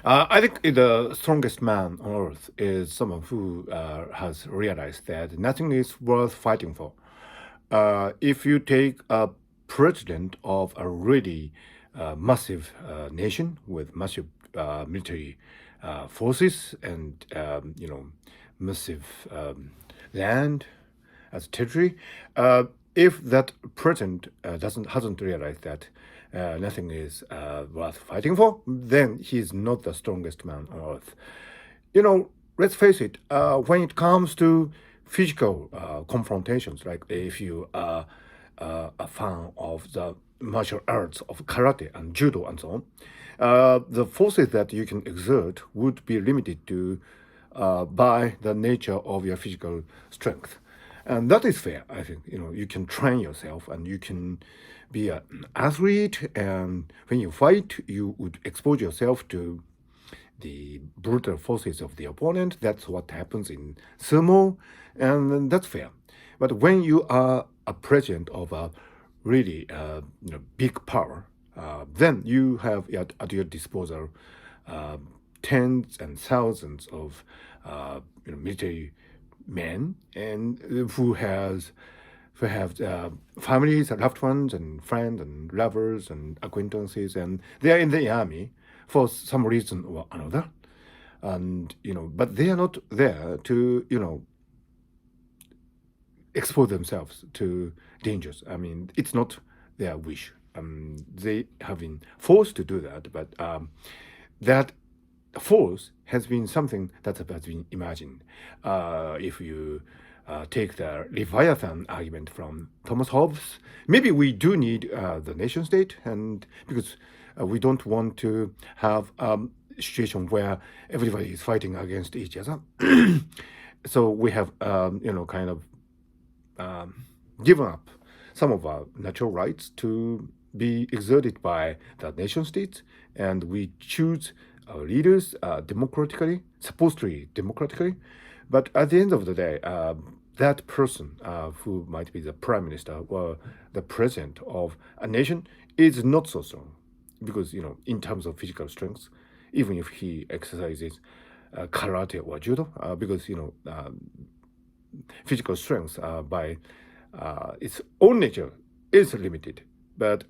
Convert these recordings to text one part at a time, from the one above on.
I think the strongest man on earth is someone who has realized that nothing is worth fighting for. If you take a president of a really massive nation with massive military forces and massive land as territory. If that president doesn't hasn't realized that nothing is worth fighting for, then he's not the strongest man on earth. Let's face it. When it comes to physical confrontations, like if you are a fan of the martial arts of karate and judo and so on, the forces that you can exert would be limited to by the nature of your physical strength. And that is fair, I think. You can train yourself and you can be an athlete. And when you fight, you would expose yourself to the brutal forces of the opponent. That's what happens in sumo. And that's fair. But when you are a president of a really big power, then you have at your disposal uh, tens and thousands of military men and who have families and loved ones and friends and lovers and acquaintances, and they are in the army for some reason or another. And but they are not there to expose themselves to dangers. I mean, it's not their wish. They have been forced to do that, but that force has been something that has been imagined. If you take the Leviathan argument from Thomas Hobbes, maybe we do need the nation state, and because we don't want to have a situation where everybody is fighting against each other. So we have, kind of given up some of our natural rights to be exerted by the nation states, and we choose our leaders democratically, supposedly democratically. But at the end of the day, that person who might be the prime minister or the president of a nation is not so strong because, in terms of physical strength, even if he exercises karate or judo, because, physical strength by its own nature is limited, but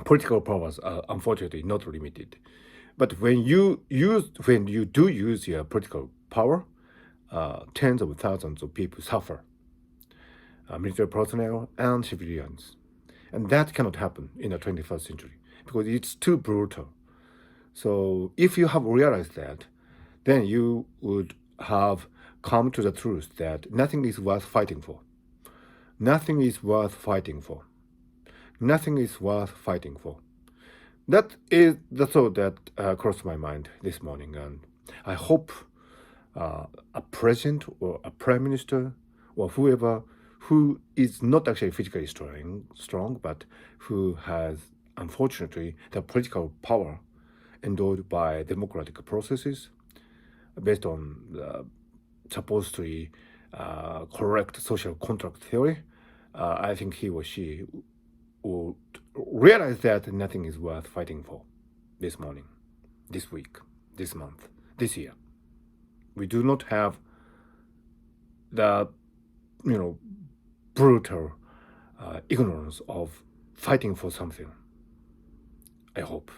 political powers are unfortunately not limited. But when you do use your political power, tens of thousands of people suffer, military personnel and civilians, and that cannot happen in the 21st century because it's too brutal. So if you have realized that, then you would have come to the truth that nothing is worth fighting for. Nothing is worth fighting for. Nothing is worth fighting for. That is the thought that crossed my mind this morning, and I hope a president or a prime minister or whoever who is not actually physically strong, but who has unfortunately the political power endowed by democratic processes based on the supposedly correct social contract theory, I think he or she would realize that nothing is worth fighting for this morning, this week, this month, this year. We do not have the, brutal ignorance of fighting for something. I hope.